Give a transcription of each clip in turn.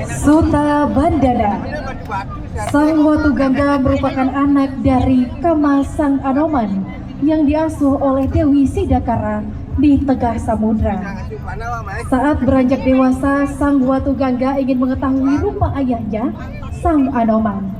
Suta Bandana. Sang Watu Gangga merupakan anak dari Kama Sang Anoman yang diasuh oleh Dewi Sidakara di Tegah Samudra. Saat beranjak dewasa, Sang Watu Gangga ingin mengetahui rupa ayahnya, Sang Anoman.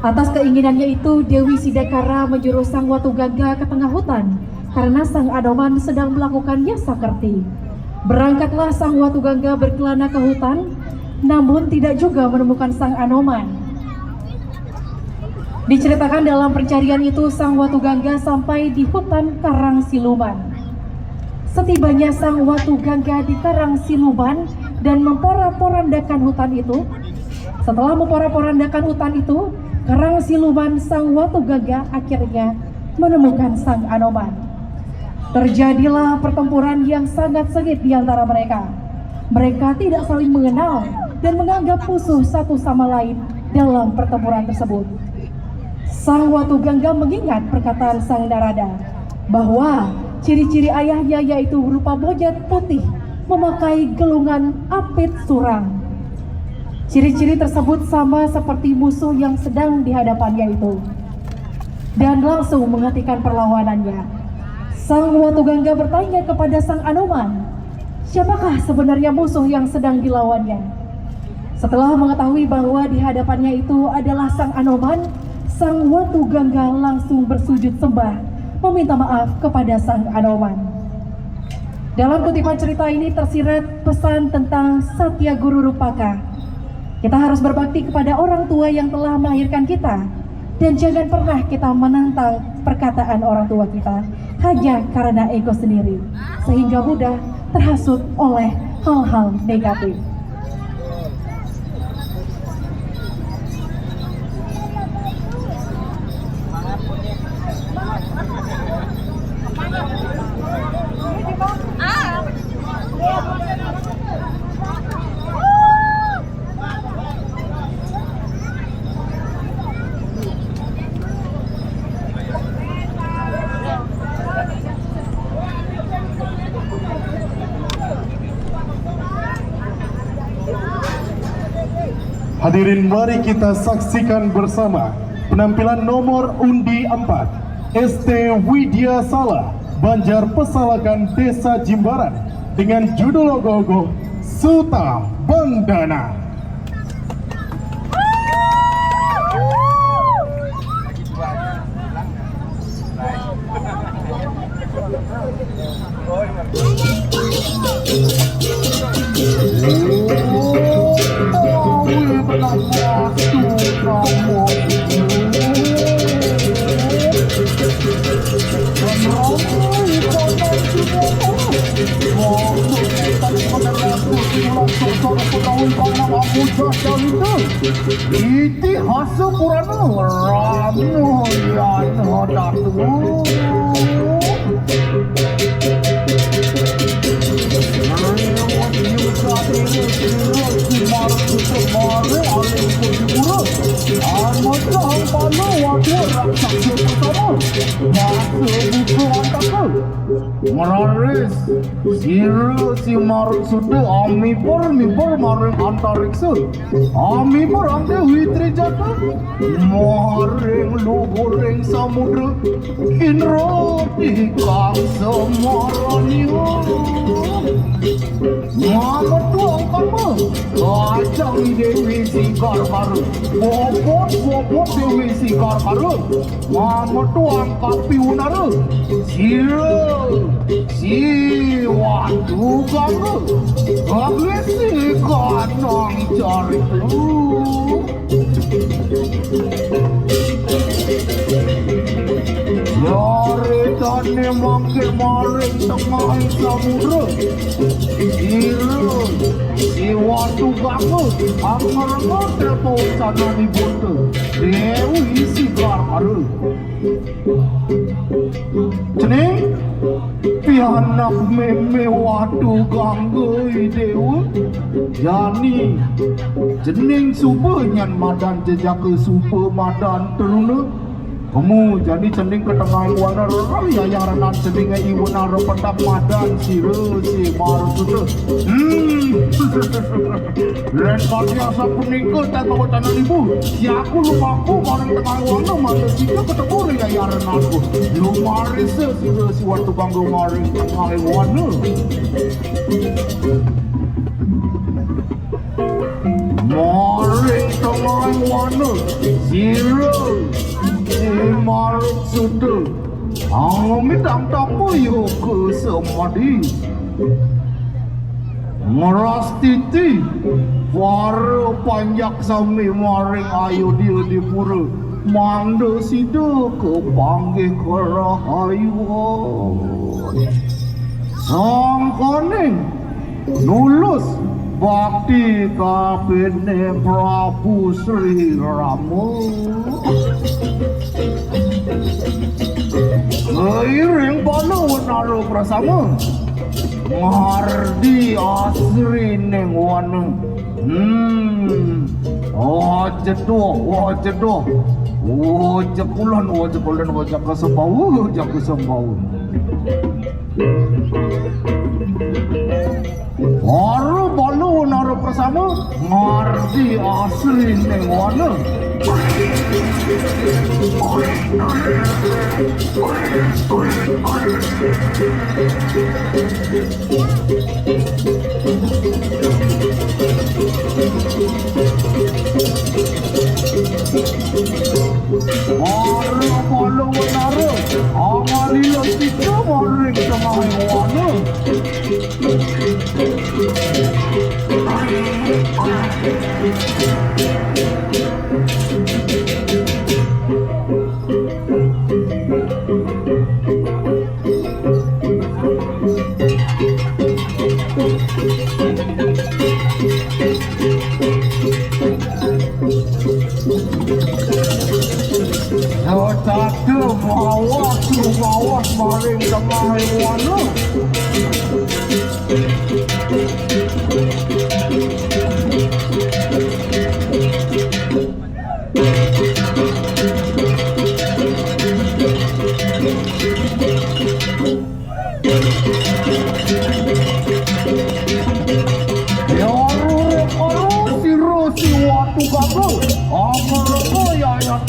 Atas keinginannya itu, Dewi Sidakara menyuruh Sang Watu Gangga ke tengah hutan karena Sang Anoman sedang melakukan yasa kerti. Berangkatlah Sang Watu Gangga berkelana ke hutan, namun tidak juga menemukan Sang Anoman. Diceritakan dalam pencarian itu, Sang Watu Gangga sampai di hutan Karang Siluman. Setibanya Sang Watu Gangga di Karang Siluman dan memporak-porandakan hutan itu, setelah memporak-porandakan hutan itu, Karang Siluman, Sang Watu Gangga akhirnya menemukan Sang Anoman. Terjadilah pertempuran yang sangat sengit di antara mereka. Mereka tidak saling mengenal dan menganggap musuh satu sama lain dalam pertempuran tersebut. Sang Watu Gangga mengingat perkataan Sang Narada bahwa ciri-ciri ayahnya yaitu berupa bojat putih memakai gelungan apit surang. Ciri-ciri tersebut sama seperti musuh yang sedang di hadapannya itu, dan langsung menghentikan perlawanannya. Sang Watu Gangga bertanya kepada Sang Anoman, siapakah sebenarnya musuh yang sedang dilawannya? Setelah mengetahui bahwa di hadapannya itu adalah Sang Anoman, Sang Watu Gangga langsung bersujud sembah meminta maaf kepada Sang Anoman. Dalam kutipan cerita ini tersirat pesan tentang Satya Guru Rupaka. Kita harus berbakti kepada orang tua yang telah melahirkan kita, dan jangan pernah kita menentang perkataan orang tua kita hanya karena ego sendiri, sehingga mudah terhasut oleh hal-hal negatif. Hadirin, mari kita saksikan bersama penampilan nomor undi 4 ST Widya Sala Banjar Pesalakan Desa Jimbaran dengan judul logo Suta Bandana. इतिहास पुरानो रामायण हटातु Meraris Siru si maruk sudu Amipur maring antariksa Amipur angke witri jatuh Maring luhuring samudra Indro dikang semaraniyo Mamat tuang karma Ajang Dewi Sikar Karu Bobot Dewi Sikar Karu Mamat tuang kapi unaru Si Watu Gangga Agresi kanang cari Yare tane mangke maring tengah samudra Si Watu Gangga Angkaranga tepo sanani bonte Dewi Sikar Karu Cening pianak meme Watu Gangga dewa Jani jening supa nyan madan jejak ke supa madan teruna Kamu jadi cening ke tengah wana ya yaranan cening iwana rependak madan si maru sudah. Ren kaya sa puningko tato tanan ibu. Si aku lumaku bareng tengah wana mata sika ketemu ya yaranan aku. Lumaris si waktu banggo maring tengah wana. Maring tengah wana. Maruk sudah midang tamu yuk ke semadi ngeras titi waru panjak sami maring ayu dia di pura mando sido ke panggih kerahayu sang koning nulus bakti kapene Prabu Sri Rama seiring balo naro prasama ngardi asri neng wana jedoh jekulan kesembau baru balo naro prasama ngardi asri neng wana Balo naro amalilo kita maring tengah wana Satu mawas maring tengah wana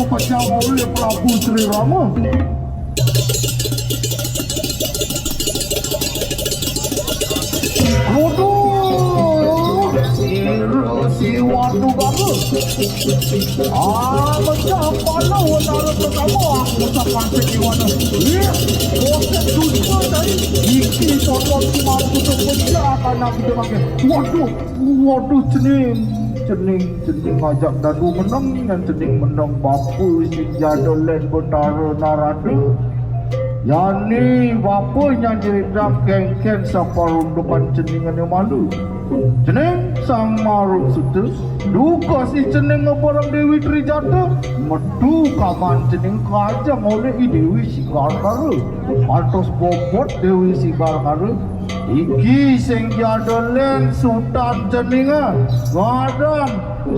Pecah oleh Prabu Sri Rama. Waduh, si waktu bagus. Macam mana wanara pertama aku sapan sekiwana. Proses dunia tadi. Iki potong si mampu terpecah karena kita pakai. Waduh cening ngajak dadu menang dan cening menang bapu si jadolen betara narada yani bapanya jeridam kengken saparung depan ceningan yang malu cening sang marung sudah duka si cening ngebarang Dewi Trijata medu kaman cening kajang oleh Dewi Sigar Kara mantos bobot Dewi Sigar Kara iki sing jadolen Sultan ceningan badan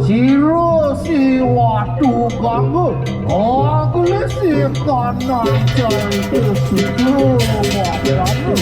siro si watu ganggu aku lesi kanan cari kesudu wadamu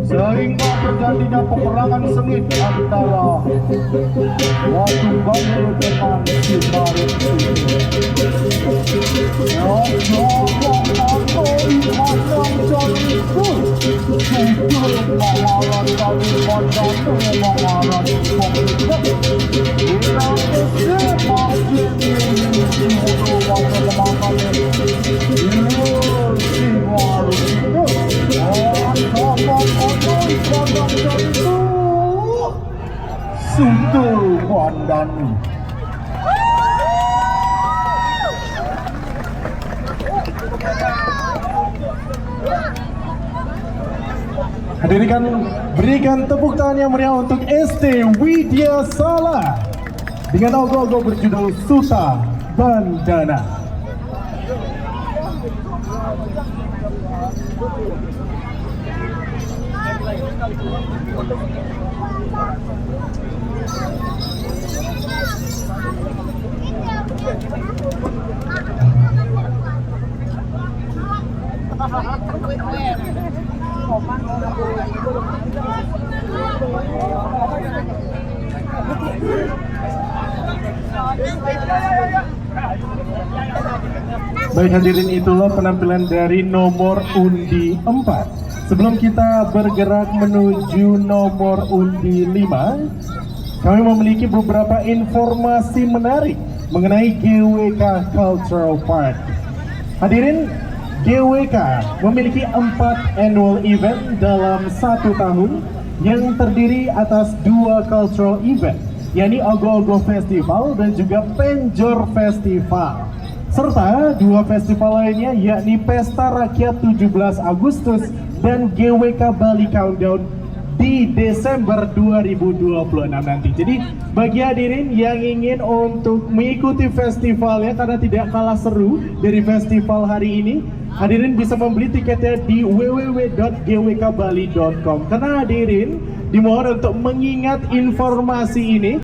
sehingga terjadinya peperangan sengit antara Watu Ganggu dengan si Marut Suntul Wandani. Berikan tepuk tangan yang meriah untuk ST Widya Sala dengan logo berjudul Suta Bandana. Baik hadirin, itulah penampilan dari nomor undi 4. Sebelum kita bergerak menuju nomor undi 5, kami memiliki beberapa informasi menarik mengenai GWK Cultural Park. Hadirin, GWK memiliki 4 annual event dalam 1 tahun yang terdiri atas 2 cultural event, yakni Ogo-Ogo Festival dan juga Penjor Festival, serta 2 festival lainnya yakni Pesta Rakyat 17 Agustus dan GWK Bali Countdown di Desember 2026 nanti. Jadi bagi hadirin yang ingin untuk mengikuti festivalnya karena tidak kalah seru dari festival hari ini, hadirin bisa membeli tiketnya di www.gwkbali.com. Karena hadirin dimohon untuk mengingat informasi ini.